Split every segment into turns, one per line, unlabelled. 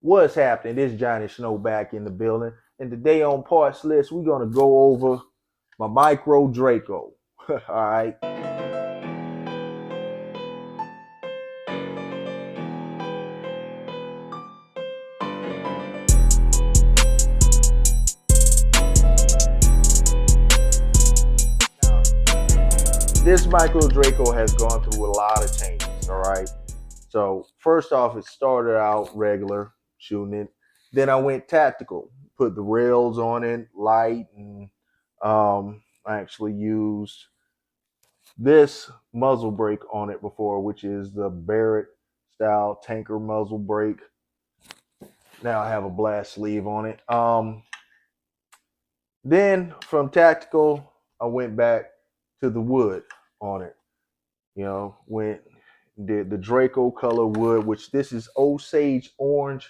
What's happening? This Johnny Snow back in the building. And today on Parts List, we're going to go over my Micro Draco. All right. Now, this Micro Draco has gone through a lot of changes. All right. So, first off, it started out regular shooting it. Then I went tactical, put the rails on it, light, and I actually used this muzzle brake on it before, which is the Barrett style tanker muzzle brake. Now I have a blast sleeve on it. Then from tactical, I went back to the wood on it. Did the Draco color wood, which this is Osage orange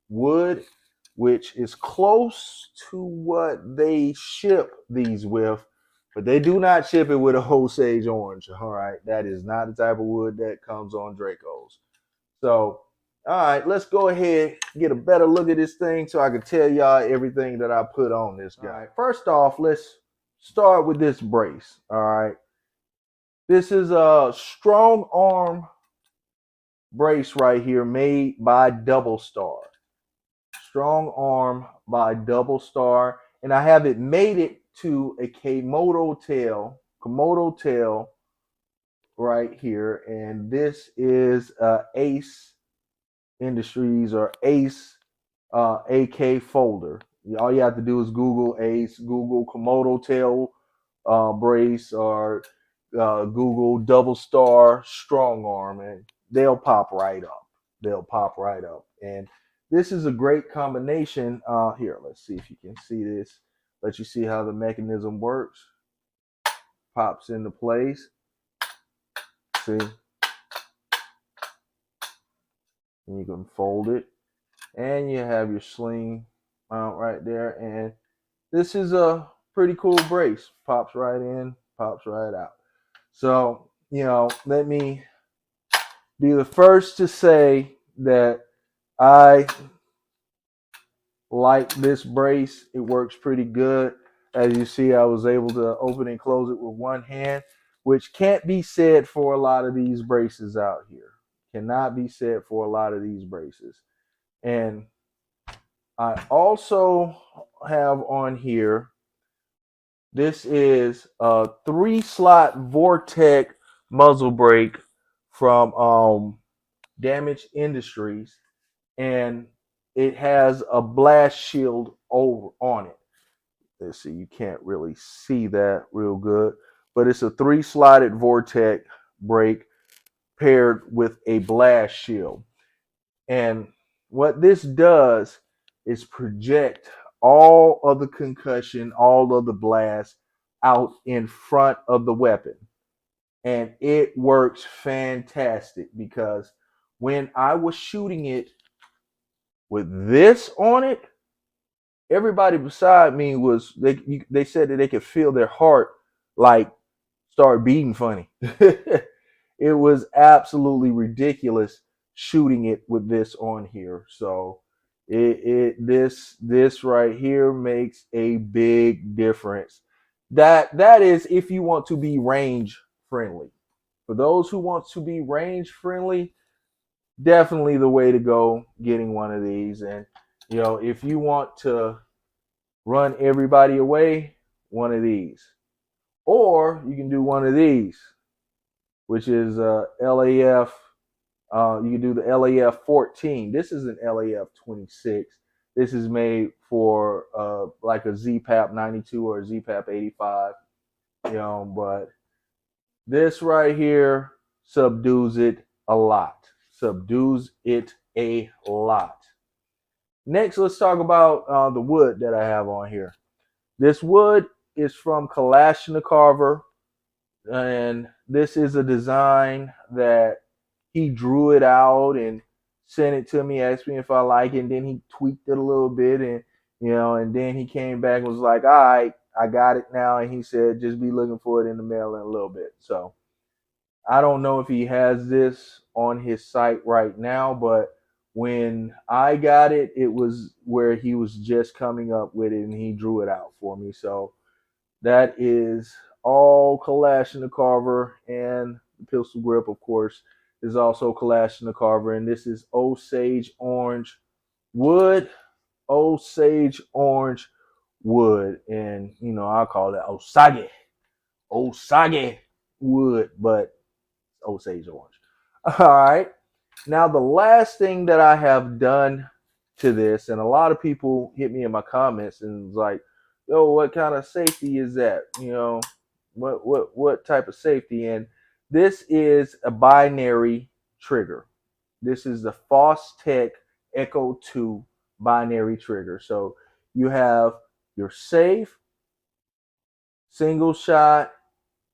wood, which is close to what they ship these with, but they do not ship it with a Osage orange. All right, that is not the type of wood that comes on Dracos. So, all right, let's go ahead get a better look at this thing so I can tell y'all everything that I put on this guy. All right, first off, let's start with this brace. All right, this is a strong arm brace right here made by Double Star. Strong arm by Double Star, and I have it mated to a Komodo tail right here, and this is Ace Industries or Ace AK folder. All you have to do is Google Ace, Google Komodo tail brace, or Google Double Star strong arm, and they'll pop right up. They'll pop right up. And this is a great combination. Here, let's see if you can see this. Let you see how the mechanism works. Pops into place. See? And you can fold it. And you have your sling mount right there. And this is a pretty cool brace. Pops right in, pops right out. So, let me be the first to say that I like this brace. It works pretty good. As you see, I was able to open and close it with one hand, which can't be said for a lot of these braces out here. Cannot be said for a lot of these braces. And I also have on here, this is a 3-slot Vortex muzzle brake from Damage Industries, and it has a blast shield over on it. Let's see, you can't really see that real good, but it's a 3-slotted Vortex brake paired with a blast shield. And what this does is project all of the concussion, all of the blast out in front of the weapon. And it works fantastic because when I was shooting it with this on it, everybody beside me was, they said that they could feel their heart like start beating funny. It was absolutely ridiculous shooting it with this on here. So this right here makes a big difference. That is if you want to be range friendly. For those who want to be range friendly, definitely the way to go getting one of these. And if you want to run everybody away, one of these. Or you can do one of these, which is LAF. You can do the LAF 14. This is an LAF 26. This is made for like a ZPAP 92 or a ZPAP 85. But this right here subdues it a lot. Subdues it a lot. Next, let's talk about the wood that I have on here. This wood is from Kalashnikov, and this is a design that he drew it out and sent it to me, asked me if I like it, and then he tweaked it a little bit, and and then he came back and was like, all right, I got it now, and he said just be looking for it in the mail in a little bit. So I don't know if he has this on his site right now, but When I got it, it was where he was just coming up with it and he drew it out for me. So that is all Kalashnikov, and the pistol grip, of course, is also Kalashnikov. And this is Osage Orange Wood. Osage Orange Wood. And, you know, I call it Osage Wood, but Osage Orange. All right. Now, the last thing that I have done to this, and a lot of people hit me in my comments and was like, yo, what kind of safety is that? You know, what type of safety? And this is a binary trigger. This is the Fostech Echo 2 binary trigger. So you have your safe, single shot,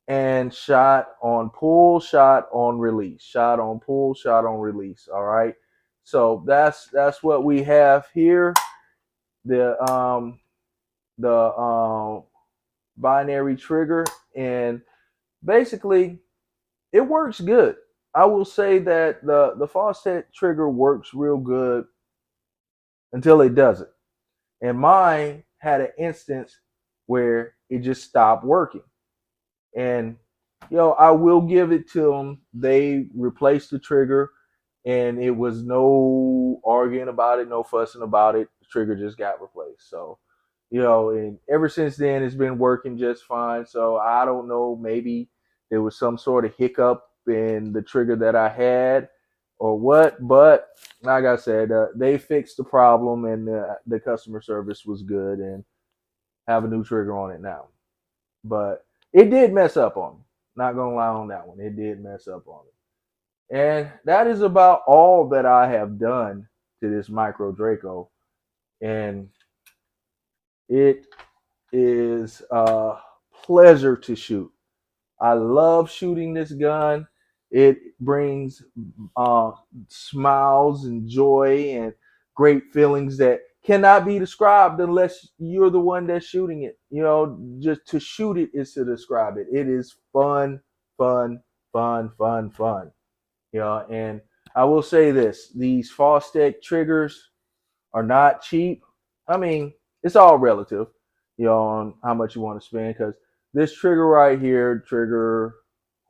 and shot on pull, shot on release, shot on pull, shot on release. All right. So that's what we have here. The binary trigger, and basically it works good. I will say that the Fostech trigger works real good until it doesn't. And mine had an instance where it just stopped working. And I will give it to them. They replaced the trigger, and it was no arguing about it, no fussing about it. The trigger just got replaced. So, and ever since then, it's been working just fine. So I don't know, maybe there was some sort of hiccup in the trigger that I had or what. But like I said, they fixed the problem, and the customer service was good, and have a new trigger on it now. But it did mess up on me. Not gonna lie on that one. It did mess up on me. And that is about all that I have done to this micro Draco. And it is a pleasure to shoot. I love shooting this gun. It brings smiles and joy and great feelings that cannot be described unless you're the one that's shooting it. Just to shoot it is to describe it. It is fun, fun, fun, fun, fun. And I will say this: these Fostech triggers are not cheap. I mean, it's all relative, on how much you want to spend, because this trigger right here, trigger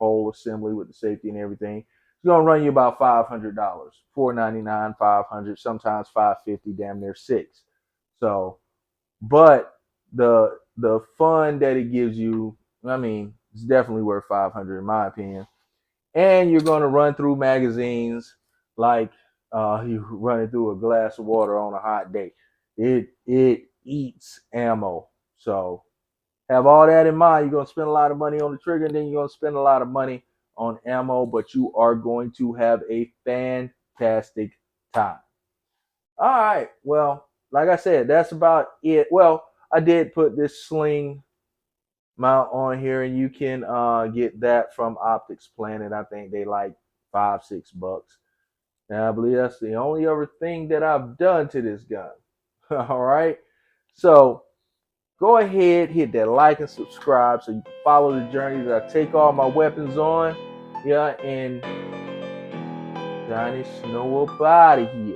whole assembly with the safety and everything, it's gonna run you about $500, $499, $500, sometimes $550, damn near $6. So, but the fun that it gives you, I mean, it's definitely worth $500 in my opinion. And you're gonna run through magazines like you running through a glass of water on a hot day. It eats ammo. So have all that in mind. You're going to spend a lot of money on the trigger, and then you're going to spend a lot of money on ammo, but you are going to have a fantastic time. All right. Well, like I said, that's about it. Well, I did put this sling mount on here, and you can get that from Optics Planet. I think they like $5-6. And I believe that's the only other thing that I've done to this gun. All right. So go ahead, hit that like and subscribe so you can follow the journey that I take all my weapons on. Yeah, and Johnny Snow up out of here.